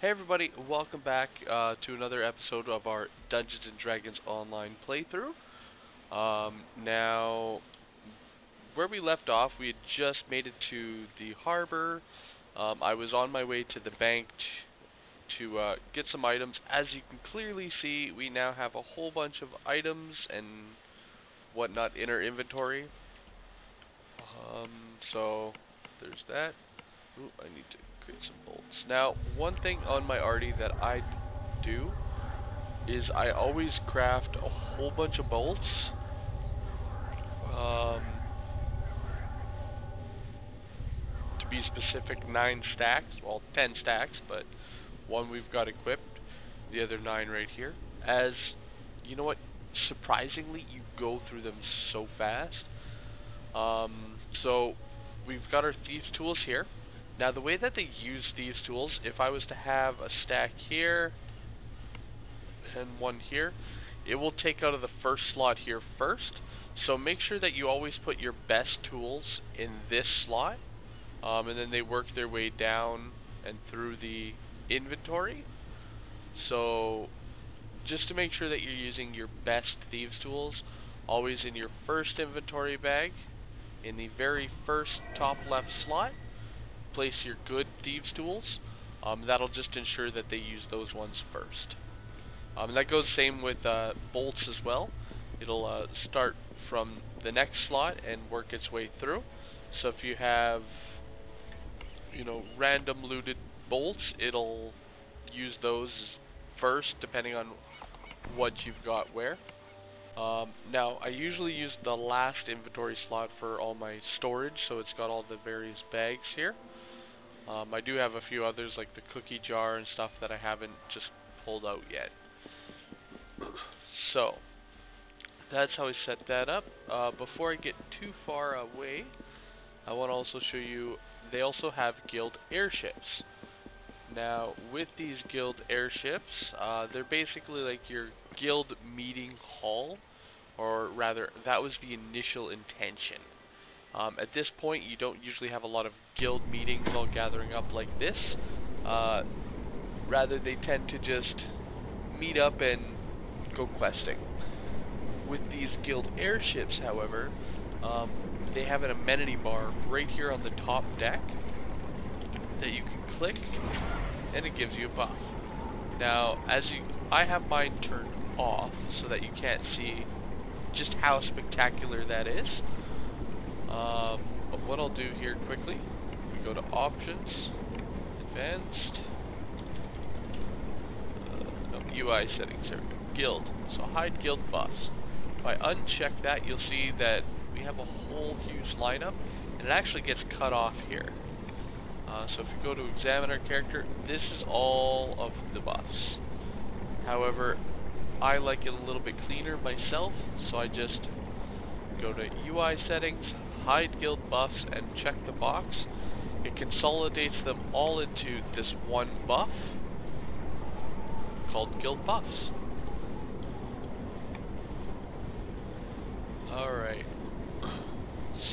Hey everybody, welcome back to another episode of our Dungeons & Dragons online playthrough. Now, where we left off, we had just made it to the harbor. I was on my way to the bank to get some items. As you can clearly see, we now have a whole bunch of items and whatnot in our inventory. So, there's that. Ooh, I need to create some bolts. Now, one thing on my arty that I do is I always craft a whole bunch of bolts. To be specific, 9 stacks. Well, 10 stacks, but one we've got equipped. The other 9 right here. As, you know what? Surprisingly, you go through them so fast. So, we've got our thieves' tools here. Now, the way that they use these tools, if I was to have a stack here and one here, it will take out of the first slot here first. So make sure that you always put your best tools in this slot, and then they work their way down and through the inventory. So just to make sure that you're using your best thieves' tools, always in your first inventory bag, in the very first top left slot. Place your good thieves tools. That'll just ensure that they use those ones first. That goes same with bolts as well. It'll start from the next slot and work its way through. So if you have, random looted bolts, it'll use those first depending on what you've got where. Now, I usually use the last inventory slot for all my storage, so it's got all the various bags here. I do have a few others, like the cookie jar and stuff that I haven't just pulled out yet. So, that's how I set that up. Before I get too far away, I want to also show you, they also have guild airships. Now, with these guild airships, they're basically like your guild meeting hall, or rather, that was the initial intention. At this point, you don't usually have a lot of guild meetings all gathering up like this. Rather, they tend to just meet up and go questing. With these guild airships, however, they have an amenity bar right here on the top deck that you can click, and it gives you a buff. Now, I have mine turned off so that you can't see just how spectacular that is. But what I'll do here quickly, we go to Options, Advanced, UI Settings here, Guild. So hide guild buffs. If I uncheck that, you'll see that we have a whole huge lineup, and it actually gets cut off here. So if you go to examine our character, this is all of the buffs. However, I like it a little bit cleaner myself, so I just go to UI Settings, hide guild buffs, and check the box. It consolidates them all into this one buff called guild buffs. Alright,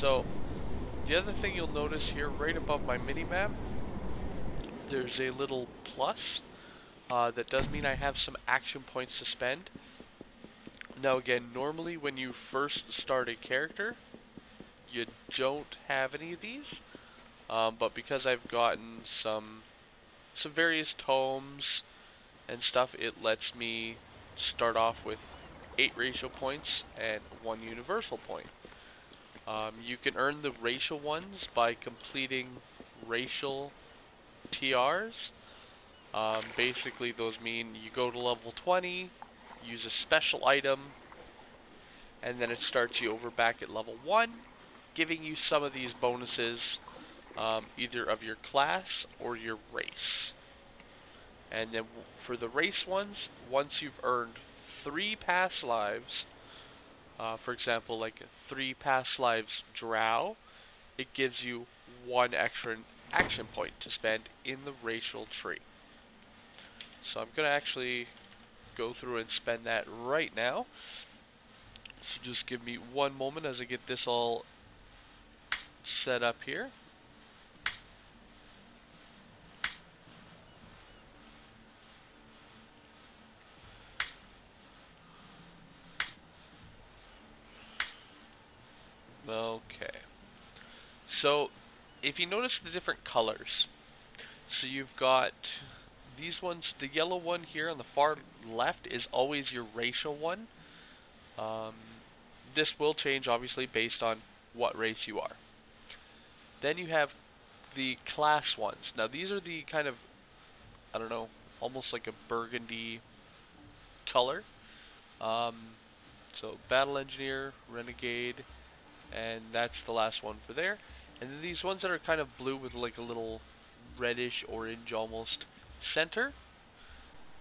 so the other thing you'll notice here right above my minimap, there's a little plus that does mean I have some action points to spend. Now again, normally when you first start a character, you don't have any of these, but because I've gotten some various tomes and stuff, it lets me start off with 8 racial points and 1 universal point. You can earn the racial ones by completing racial TRs. Basically those mean you go to level 20, use a special item, and then it starts you over back at level 1, giving you some of these bonuses, either of your class or your race. And then for the race ones, once you've earned 3 past lives, for example, like 3 past lives drow, it gives you 1 extra action point to spend in the racial tree. So I'm going to actually go through and spend that right now. So just give me one moment as I get this all set up here. So, if you notice the different colors, so you've got these ones, the yellow one here on the far left is always your racial one. This will change obviously based on what race you are. Then you have the class ones. Now these are the kind of, I don't know, almost like a burgundy color. So Battle Engineer, Renegade, and that's the last one for there. And then these ones that are kind of blue with like a little reddish orange almost center,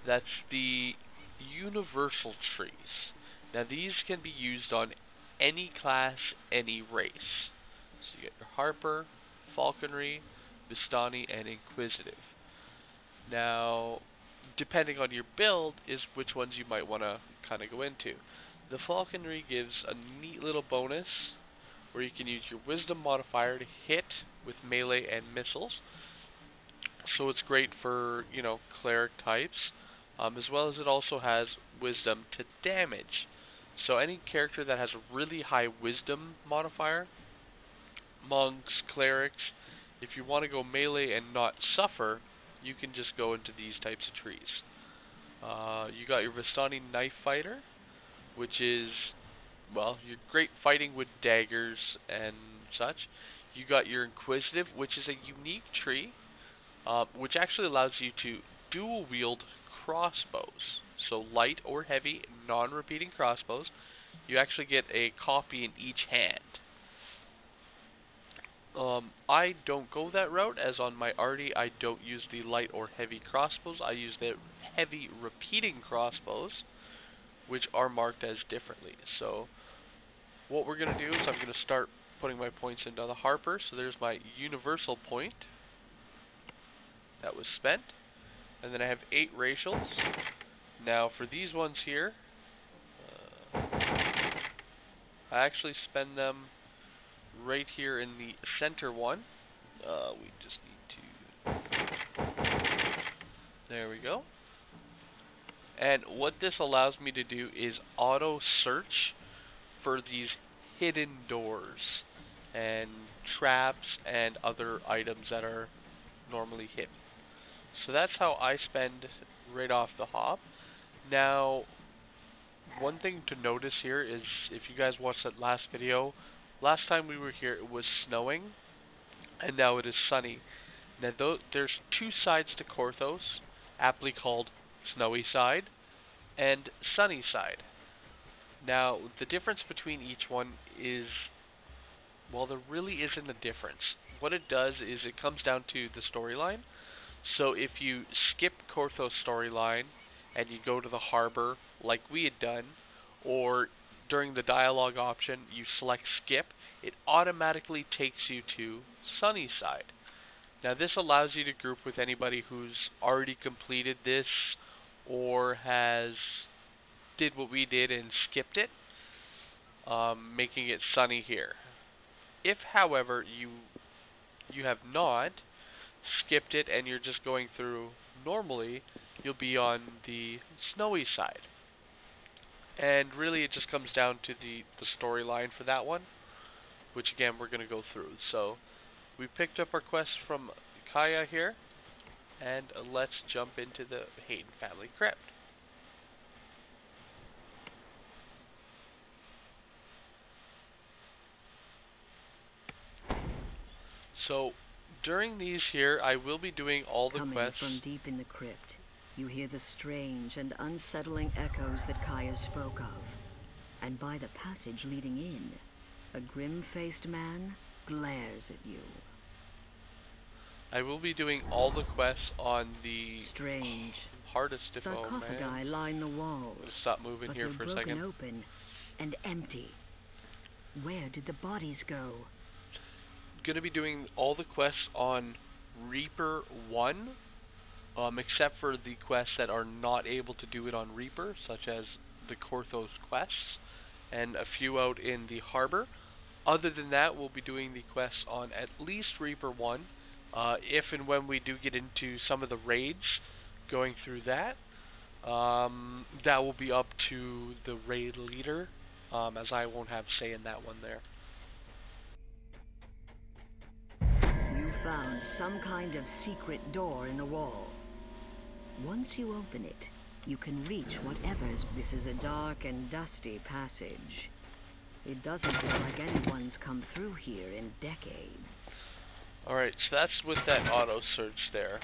that's the universal trees. Now these can be used on any class, any race. So you get your Harper, Falconry, Vistani, and Inquisitive. Now, depending on your build is which ones you might want to kind of go into. The Falconry gives a neat little bonus where you can use your Wisdom modifier to hit with melee and missiles. So it's great for, you know, cleric types, as well as it also has Wisdom to damage. So any character that has a really high Wisdom modifier, monks, clerics, if you want to go melee and not suffer, you can just go into these types of trees. You got your Vistani Knife Fighter, which is, well, you're great fighting with daggers and such. You got your Inquisitive, which is a unique tree, which actually allows you to dual wield crossbows. So light or heavy, non-repeating crossbows. You actually get a copy in each hand. I don't go that route, as on my arty I don't use the light or heavy crossbows. I use the heavy repeating crossbows, which are marked as differently. So what we're going to do is I'm going to start putting my points into the Harper. So there's my universal point. That was spent. And then I have 8 racials. Now for these ones here, I actually spend them right here in the center one. We just need to... There we go. And what this allows me to do is auto search for these hidden doors and traps and other items that are normally hidden. So that's how I spend right off the hop. Now, one thing to notice here is, if you guys watched that last video, last time we were here it was snowing, and now it is sunny. Now there's 2 sides to Korthos, aptly called Snowy Side and Sunny Side. Now, the difference between each one is, well, there really isn't a difference. What it does is it comes down to the storyline. So if you skip Korthos' storyline and you go to the harbor like we had done, or during the dialogue option you select skip, it automatically takes you to Sunny Side. Now this allows you to group with anybody who's already completed this or did what we did and skipped it, making it sunny here. If, however, you have not skipped it and you're just going through normally, you'll be on the Snowy Side. And really it just comes down to the storyline for that one, which again we're going to go through. So we picked up our quest from Kaya here, and let's jump into the Hayden family crypt. So during these here, I will be doing all the quests. Coming from deep in the crypt, you hear the strange and unsettling echoes that Kaya spoke of. And by the passage leading in, a grim-faced man glares at you. I will be doing all the quests on the strange hardest of all, sarcophagi man. line the walls. Stop moving but here they're for a broken second. Open and empty. Where did the bodies go? Going to be doing all the quests on Reaper 1, except for the quests that are not able to do it on Reaper, such as the Korthos quests, and a few out in the harbor. Other than that, we'll be doing the quests on at least Reaper 1, if and when we do get into some of the raids, going through that. That will be up to the raid leader, as I won't have say in that one there. found some kind of secret door in the wall. Once you open it, you can reach whatever's... This is a dark and dusty passage. It doesn't look like anyone's come through here in decades. Alright, so that's with that auto search there.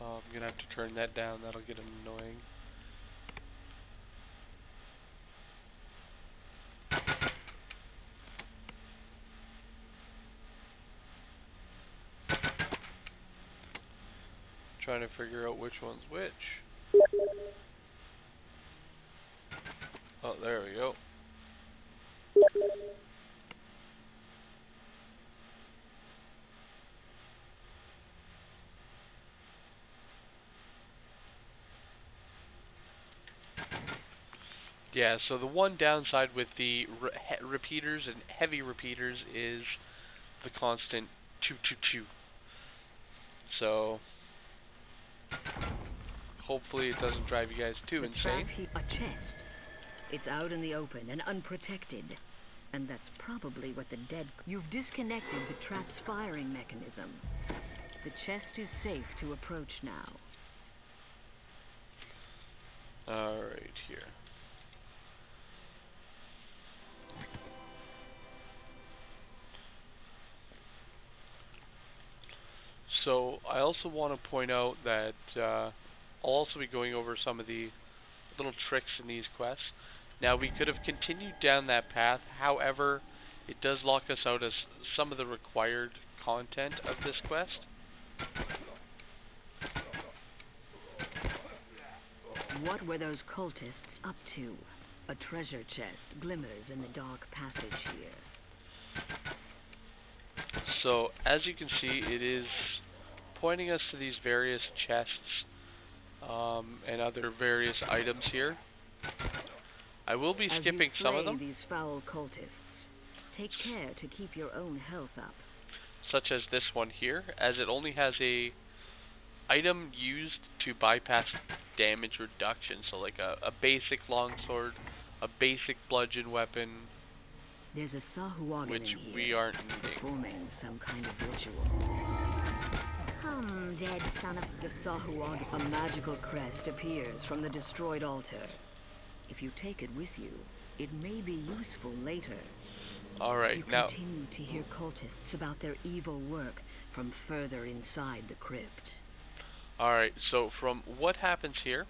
I'm gonna have to turn that down, that'll get annoying. Trying to figure out which one's which. Oh, there we go. Yeah, so the one downside with the repeaters and heavy repeaters is the constant choo choo choo. So hopefully it doesn't drive you guys too insane. A chest. It's out in the open and unprotected. And that's probably what the dead... You've disconnected the trap's firing mechanism. The chest is safe to approach now. Alright, here. So I also want to point out that I'll also be going over some of the little tricks in these quests. Now we could have continued down that path, however, it does lock us out as some of the required content of this quest. What were those cultists up to? A treasure chest glimmers in the dark passage here. So as you can see, it is pointing us to these various chests and other various items here. I will be skipping some of them. As you slay these foul cultists, take care to keep your own health up. Such as this one here, as it only has a item used to bypass damage reduction. So like a basic longsword, a basic bludgeon weapon. There's a Sahuagin which in here, we aren't needing. performing some kind of ritual. Come, dead son of... The Sahuagin. A magical crest appears from the destroyed altar. If you take it with you, it may be useful later. Alright, now... You continue to hear cultists about their evil work from further inside the crypt. Alright, so from what happens here,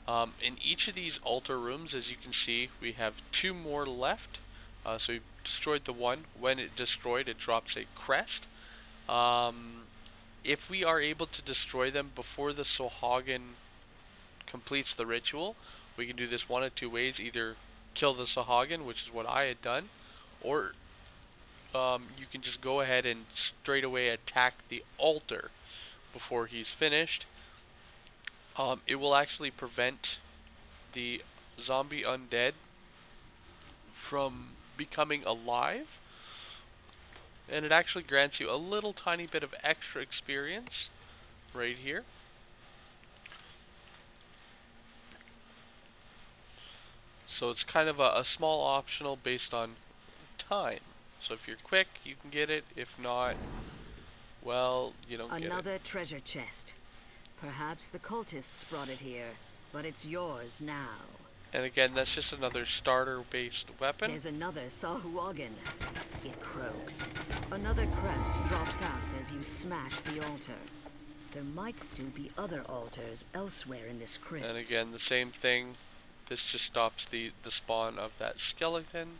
in each of these altar rooms, as you can see, we have 2 more left. So we've destroyed the one. When it destroyed, it drops a crest. If we are able to destroy them before the Sahuagin completes the ritual, we can do this one of 2 ways. Either kill the Sahuagin, which is what I had done, or you can just go ahead and straight away attack the altar before he's finished. It will actually prevent the zombie undead from becoming alive, and it actually grants you a little tiny bit of extra experience right here. So it's kind of a small optional based on time. So if you're quick, you can get it. If not, well, you don't get it. Another treasure chest. Perhaps the cultists brought it here, but it's yours now. And again, that's just another starter-based weapon. There's another Sahuagin. It croaks. Another crest drops out as you smash the altar. There might still be other altars elsewhere in this crypt. And again, the same thing. This just stops the spawn of that skeleton.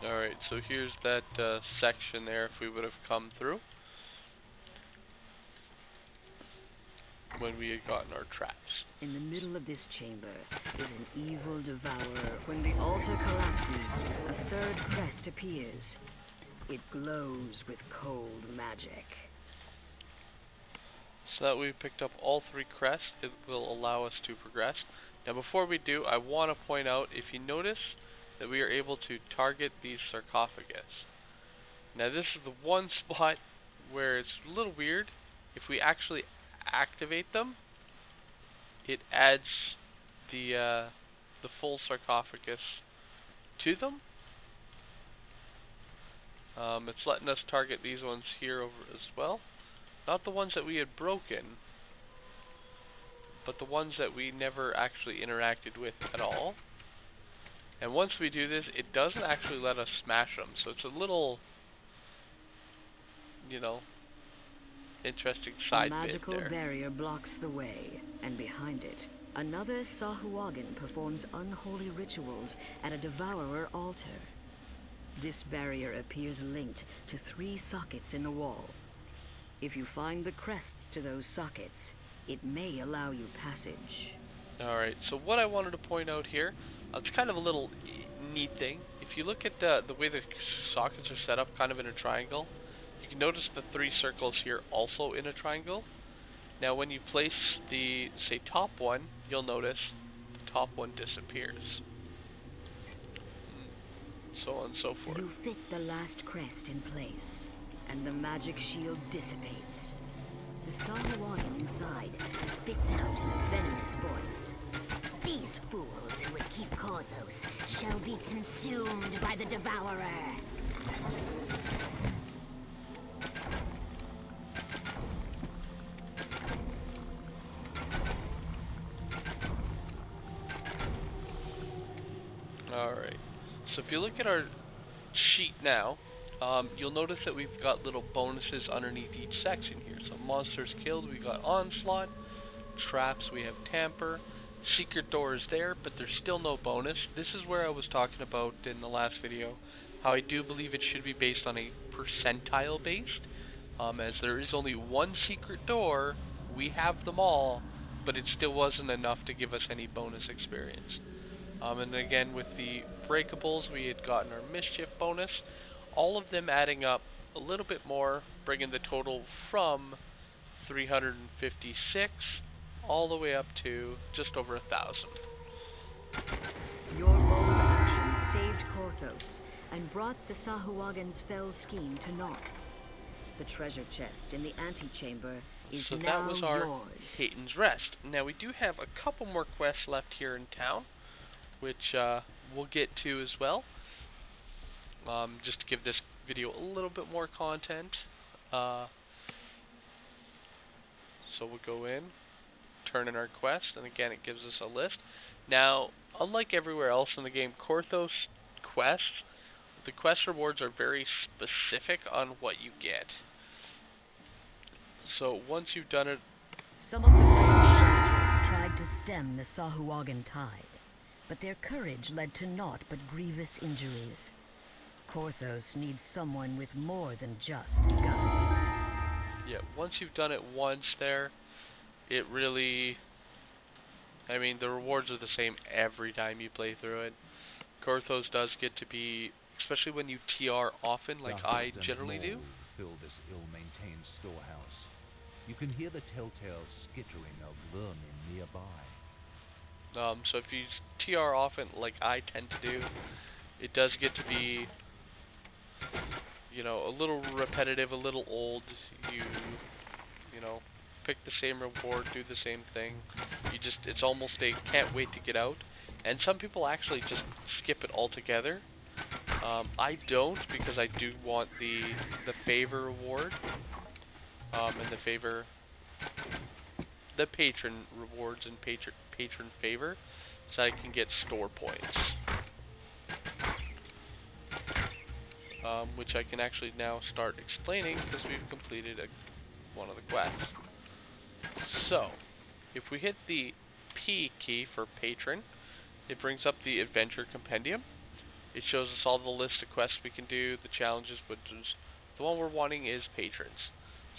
Alright, so here's that section there if we would have come through when we had gotten our traps. In the middle of this chamber is an evil devourer. When the altar collapses, a third crest appears. It glows with cold magic. So that we've picked up all 3 crests, it will allow us to progress. Now before we do, I want to point out, if you notice, that we are able to target these sarcophagus. Now this is the one spot where it's a little weird. If we actually activate them, it adds the full sarcophagus to them. It's letting us target these ones here over as well. Not the ones that we had broken, but the ones that we never actually interacted with at all. And once we do this, it doesn't actually let us smash them, so it's a little, you know, interesting side bit there. A magical barrier blocks the way, and behind it, another Sahuagin performs unholy rituals at a devourer altar. This barrier appears linked to 3 sockets in the wall. If you find the crests to those sockets, it may allow you passage. Alright, so what I wanted to point out here, it's kind of a little neat thing. If you look at the way the sockets are set up kind of in a triangle, you can notice the 3 circles here also in a triangle. Now when you place the, say, top one, you'll notice the top one disappears. So on and so forth. You fit the last crest in place, and the magic shield dissipates. The Sahuagin inside spits out in a venomous voice. These fools who would keep Korthos shall be consumed by the devourer. Alright, so if you look at our sheet now, you'll notice that we've got little bonuses underneath each section here. So monsters killed, we got onslaught. Traps, we have tamper. Secret door is there, but there's still no bonus. This is where I was talking about in the last video, how I do believe it should be based on a percentile based. As there is only one secret door, we have them all, but it still wasn't enough to give us any bonus experience. And again, with the breakables, we had gotten our mischief bonus. All of them adding up a little bit more, bringing the total from 356 all the way up to just over 1,000. Your bold action saved Korthos and brought the Sahuagin's fell scheme to naught. The treasure chest in the antechamber is so now that was our yours. Hayton's Rest. Now we do have a couple more quests left here in town, which we'll get to as well. Just to give this video a little bit more content. So we'll go in, turn in our quest, and again it gives us a list. Now, unlike everywhere else in the game, Korthos quests, the quest rewards are very specific on what you get. So once you've done it... Some of the brave villagers tried to stem the Sahuagin tide, but their courage led to naught but grievous injuries. Korthos needs someone with more than just guts. Yeah, once you've done it once there, it really... I mean, the rewards are the same every time you play through it. Korthos does get to be, especially when you TR often, like I generally do. Fill this ill-maintained storehouse. You can hear the telltale skittering of vermin nearby. So if you TR often, like I tend to do, it does get to be, you know, a little repetitive, a little old. You know, pick the same reward, do the same thing. It's almost a can't wait to get out. And some people actually just skip it altogether. I don't, because I do want the favor reward, and the patron rewards and patron favor, so I can get store points, which I can actually now start explaining because we've completed one of the quests. So, if we hit the P key for patron, it brings up the adventure compendium. It shows us all the list of quests we can do, the challenges, but the one we're wanting is patrons.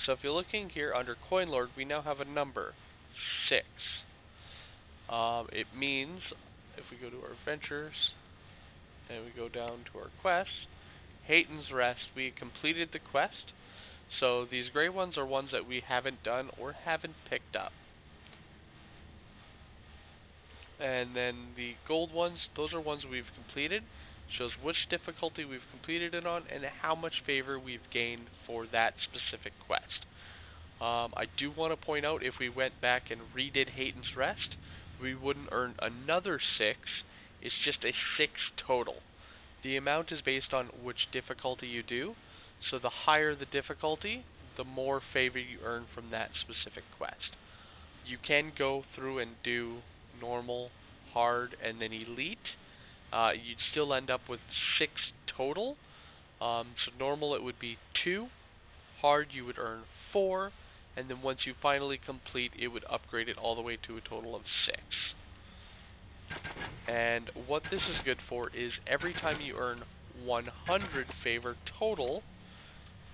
So if you're looking here under Coin Lord, we now have a number, 6. It means, if we go to our adventures, and we go down to our quests, Hayton's Rest, we completed the quest. So these gray ones are ones that we haven't done or haven't picked up. And then the gold ones, those are ones we've completed. Shows which difficulty we've completed it on and how much favor we've gained for that specific quest. I do want to point out, if we went back and redid Hayton's Rest, we wouldn't earn another 6. It's just a 6 total. The amount is based on which difficulty you do, so the higher the difficulty, the more favor you earn from that specific quest. You can go through and do normal, hard, and then elite. You'd still end up with 6 total. So normal it would be 2, hard you would earn 4, and then once you finally complete, it would upgrade it all the way to a total of 6. And what this is good for is every time you earn 100 favor total,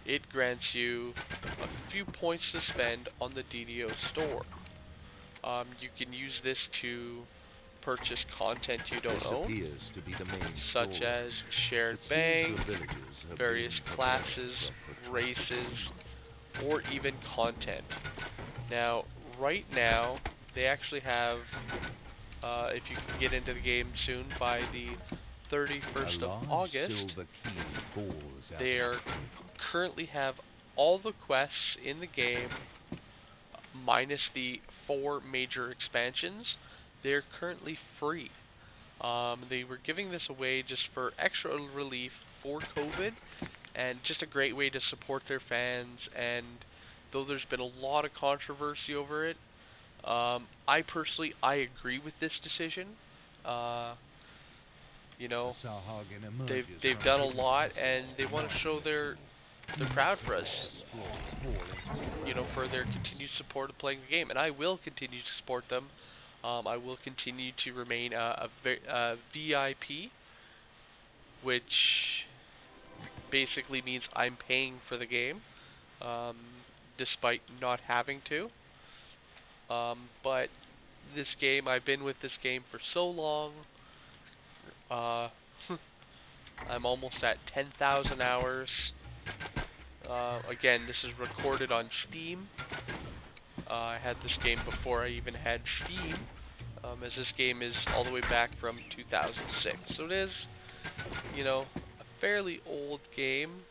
it grants you a few points to spend on the DDO store. You can use this to purchase content you don't own, to be the main such story. as shared bank, various classes, races, or even content. Now, right now, they actually have, if you can get into the game soon, by the 31st of August, they are currently have all the quests in the game, minus the 4 major expansions. They're currently free. They were giving this away just for extra relief for COVID, and just a great way to support their fans. And though there's been a lot of controversy over it, I personally agree with this decision. You know, they've done a lot, and they want to show they're proud for us, you know, for their continued support of playing the game, and I will continue to support them. I will continue to remain a VIP, which basically means I'm paying for the game, despite not having to. But this game, I've been with this game for so long. I'm almost at 10,000 hours. Again, this is recorded on Steam. I had this game before I even had Steam, as this game is all the way back from 2006. So it is, you know, a fairly old game,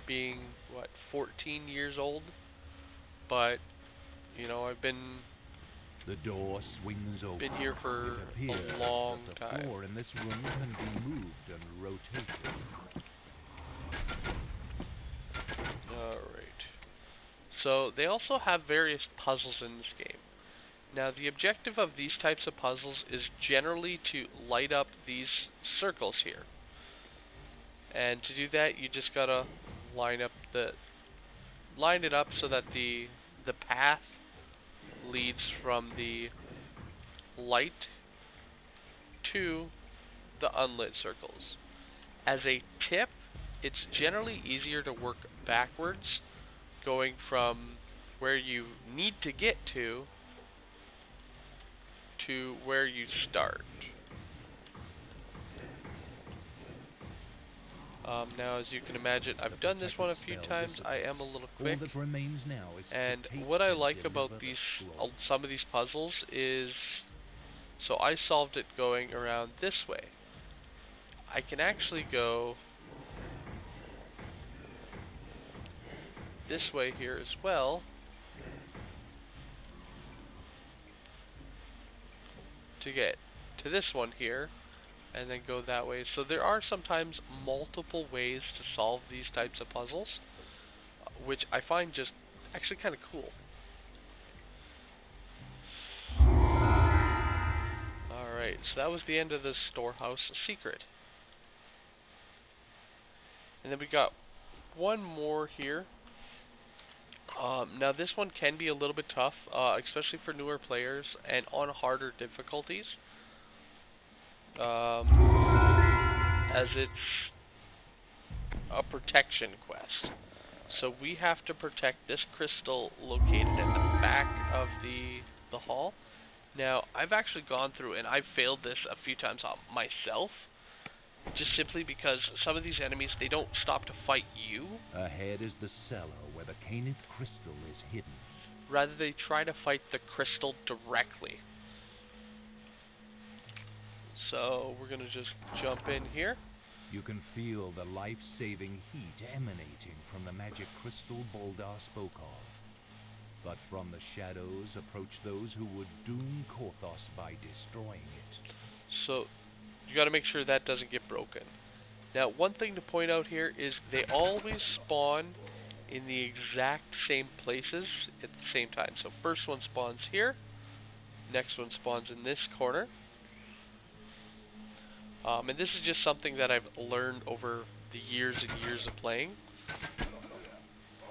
being, what, 14 years old? But, you know, I've been... The door swings open. Been here for a long time. The floor in this room can be moved and rotated. Alright. So, they also have various puzzles in this game. Now, the objective of these types of puzzles is generally to light up these circles here. And to do that, you just gotta line it up so that the path leads from the light to the unlit circles. As a tip, it's generally easier to work backwards, going from where you need to get to where you start. Now, as you can imagine, I've done this one a few times. I am a little quick. And what I like about these, some of these puzzles is, so I solved it going around this way. I can actually go this way here as well, to get to this one here, and then go that way. So there are sometimes multiple ways to solve these types of puzzles, which I find just actually kind of cool. Alright, so that was the end of the storehouse secret. And then we got one more here. Now this one can be a little bit tough, especially for newer players and on harder difficulties, as it's a protection quest. So we have to protect this crystal located at the back of the hall. Now, I've actually gone through and I've failed this a few times myself, just simply because some of these enemies, they don't stop to fight you. Ahead is the cellar where the Canith crystal is hidden. Rather, they try to fight the crystal directly. So, we're going to just jump in here. You can feel the life-saving heat emanating from the magic crystal Boldar spoke of. But from the shadows approach those who would doom Korthos by destroying it. So, you got to make sure that doesn't get broken. Now, one thing to point out here is they always spawn in the exact same places at the same time. So, first one spawns here. Next one spawns in this corner. And this is just something that I've learned over the years and years of playing.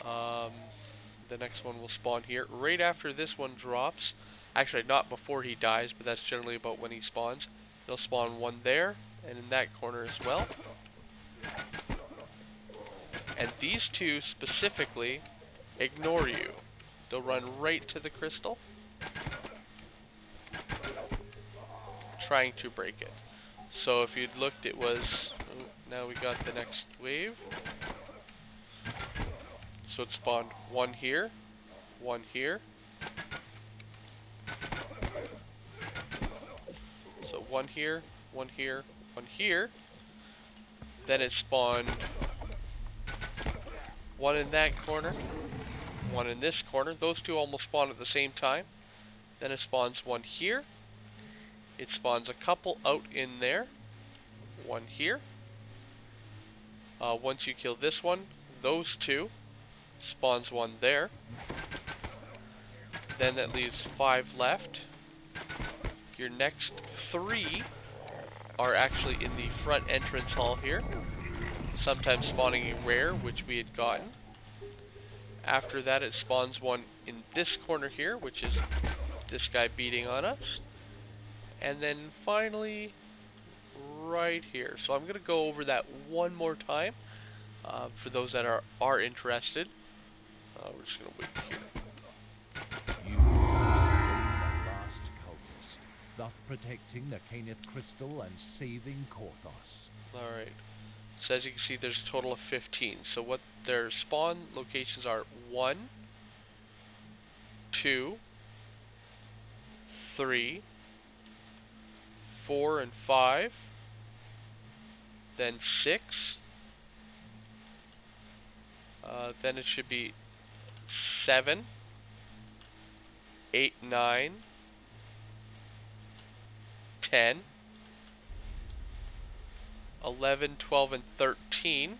The next one will spawn here. Right after this one drops, actually not before he dies, but that's generally about when he spawns. He'll spawn one there, and in that corner as well. And these two specifically ignore you. They'll run right to the crystal, trying to break it. So if you'd looked, it was... Oh, now we got the next wave. So it spawned one here, one here. So one here, one here, one here. Then it spawned one in that corner, one in this corner. Those two almost spawn at the same time. Then it spawns one here. It spawns a couple out in there. One here. Once you kill this one, those two. Spawns one there. Then that leaves 5 left. Your next 3 are actually in the front entrance hall here. Sometimes spawning a rare, which we had gotten. After that, it spawns one in this corner here, which is this guy beating on us. And then finally, right here. So I'm going to go over that one more time for those that are interested. We're just going to wait here. You have slain the last cultist, thus protecting the Canith crystal and saving Korthos. Alright. So as you can see, there's a total of 15. So what their spawn locations are 1, 2, 3, 4, and 5. Then 6. Then it should be 7, 8, 9, 10, 11, 12, and 13,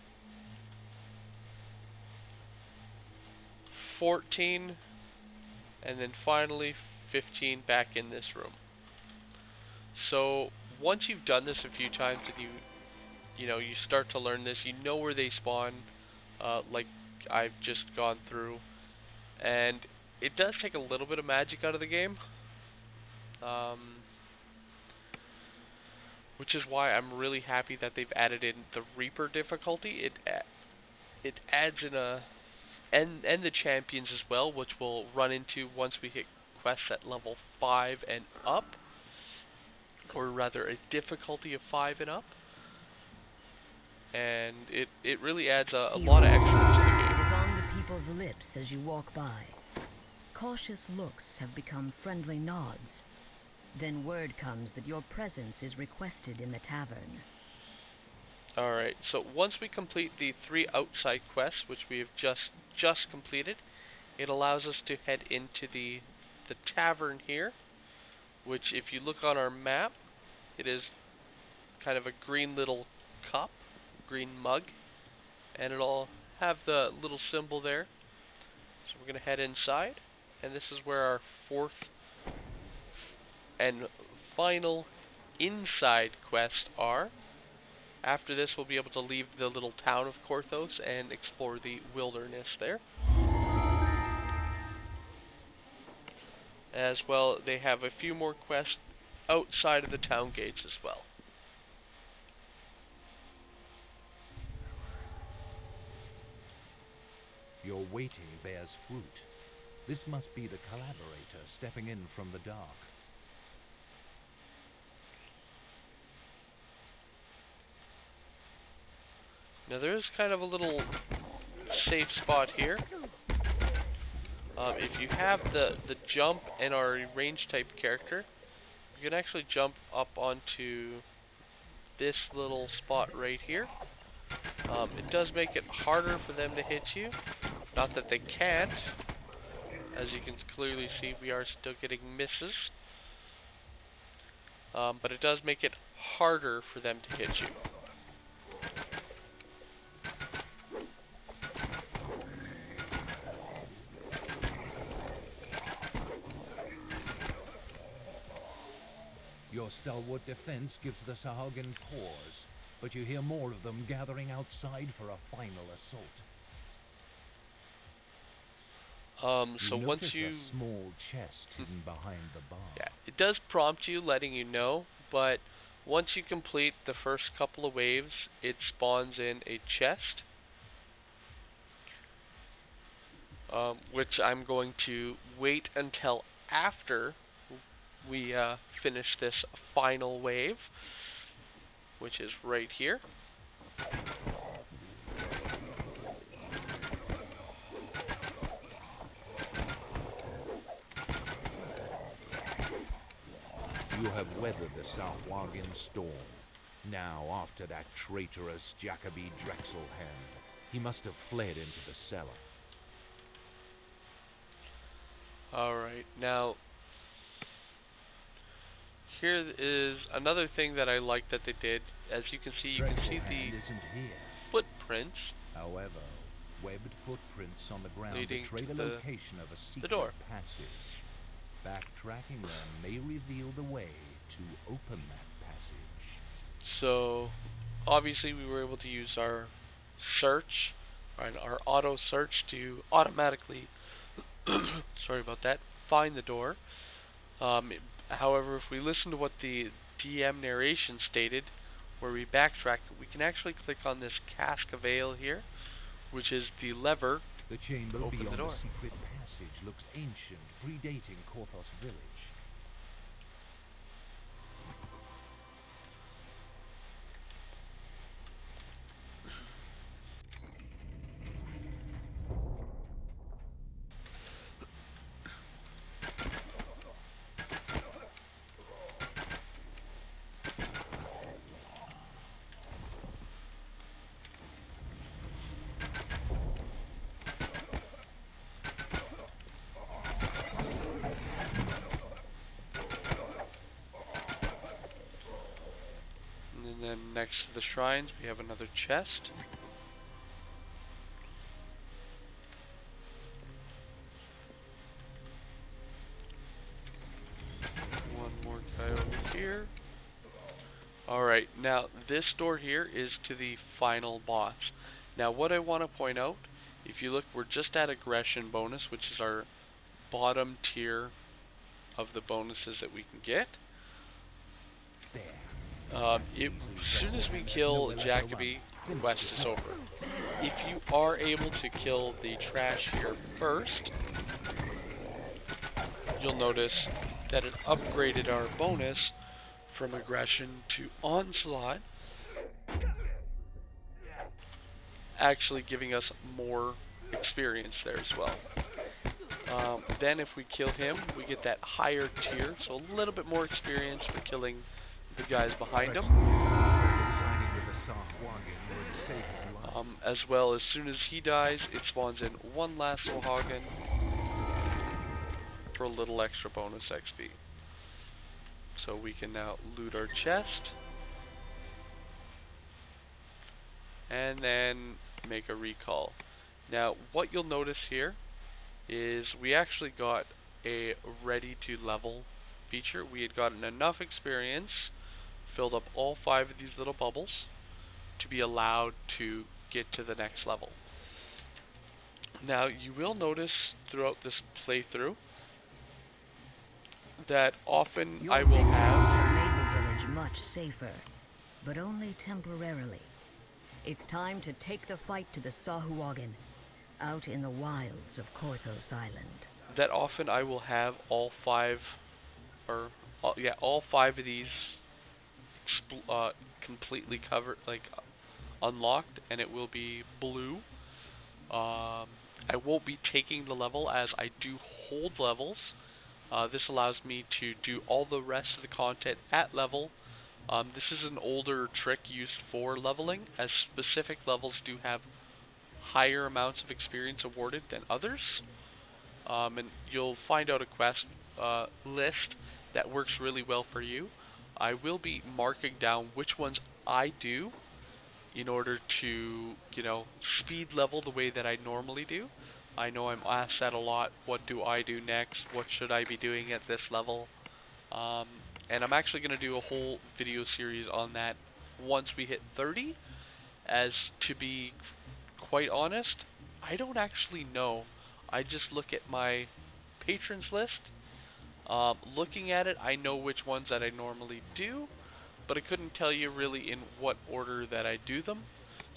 14, and then finally 15 back in this room. So once you've done this a few times and you start to learn this, you know where they spawn, like I've just gone through, and it does take a little bit of magic out of the game, which is why I'm really happy that they've added in the Reaper difficulty. It adds in and the champions as well, which we'll run into once we hit quests at level 5 and up, or rather a difficulty of 5 and up. And it really adds a lot of extra to the game. It is on the people's lips as you walk by. Cautious looks have become friendly nods. Then word comes that your presence is requested in the tavern. Alright, so once we complete the 3 outside quests, which we have just completed, it allows us to head into the tavern here, which if you look on our map, it is kind of a green little cup, green mug, and it'll have the little symbol there. So we're going to head inside, and this is where our 4th and final inside quests are. After this, we'll be able to leave the little town of Korthos and explore the wilderness there. As well, they have a few more quests outside of the town gates as well. Your waiting bears fruit. This must be the collaborator stepping in from the dark. Now there is kind of a little safe spot here. If you have the jump and are a range type character, you can actually jump up onto this little spot right here. It does make it harder for them to hit you. Not that they can't. As you can clearly see, we are still getting misses. But it does make it harder for them to hit you. Your stalwart defense gives the Sahagin pause, but you hear more of them gathering outside for a final assault. So once notice you... a small chest hidden behind the bar. Yeah, it does prompt you, letting you know, but once you complete the first couple of waves, it spawns in a chest. Which I'm going to wait until after we finish this final wave, which is right here. You have weathered the Sahagin storm. Now, after that traitorous Jacoby Drexelhand, he must have fled into the cellar. Alright, now here is another thing that I like that they did. As you can see, you can see the isn't here. footprints. However, webbed footprints on the ground Leading betray to the location of a secret door. passage. Backtracking them may reveal the way to open that passage. So, obviously we were able to use our search, and our auto search to automatically, sorry about that, find the door. However, if we listen to what the DM narration stated, where we backtrack, we can actually click on this cask of ale here, which is the lever. The chamber Open the beyond door. the secret passage looks ancient, predating Korthos village. And then next to the shrines, we have another chest. One more guy over here. Alright, now this door here is to the final boss. Now what I want to point out, if you look, we're just at aggression bonus, which is our bottom tier of the bonuses that we can get. As soon as we kill Jacoby, the quest is over. If you are able to kill the trash here first, you'll notice that it upgraded our bonus from aggression to onslaught, actually giving us more experience there as well. Then if we kill him, we get that higher tier, so a little bit more experience for killing the guys behind him. As well, as soon as he dies, it spawns in one last Sahagin for a little extra bonus XP. So we can now loot our chest and then make a recall. Now what you'll notice here is we actually got a ready to level feature. We had gotten enough experience, filled up all 5 of these little bubbles to be allowed to get to the next level. Now you will notice throughout this playthrough that often Your I will victories have have made the village much safer, but only temporarily. It's time to take the fight to the Sahagin, out in the wilds of Korthos Island. that often I will have all 5 all 5 of these completely covered, like unlocked, and it will be blue. I won't be taking the level as I do hold levels. This allows me to do all the rest of the content at level. This is an older trick used for leveling, as specific levels do have higher amounts of experience awarded than others. And you'll find out a quest list that works really well for you. I will be marking down which ones I do in order to, you know, speed level the way that I normally do. I know I'm asked that a lot. What do I do next? What should I be doing at this level? And I'm actually going to do a whole video series on that once we hit 30. As to be quite honest, I don't actually know. I just look at my patrons list. Looking at it, I know which ones that I normally do, but I couldn't tell you really in what order that I do them.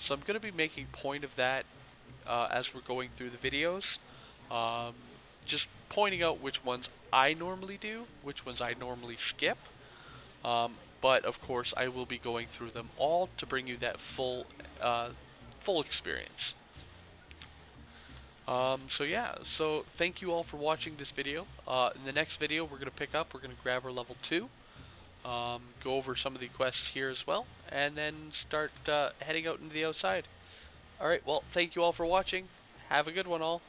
So I'm going to be making point of that as we're going through the videos. Just pointing out which ones I normally do, which ones I normally skip. But of course, I will be going through them all to bring you that full experience. So yeah, so thank you all for watching this video. In the next video, we're going to pick up, we're going to grab our level 2, go over some of the quests here as well, and then start heading out into the outside. Alright, well, thank you all for watching. Have a good one all.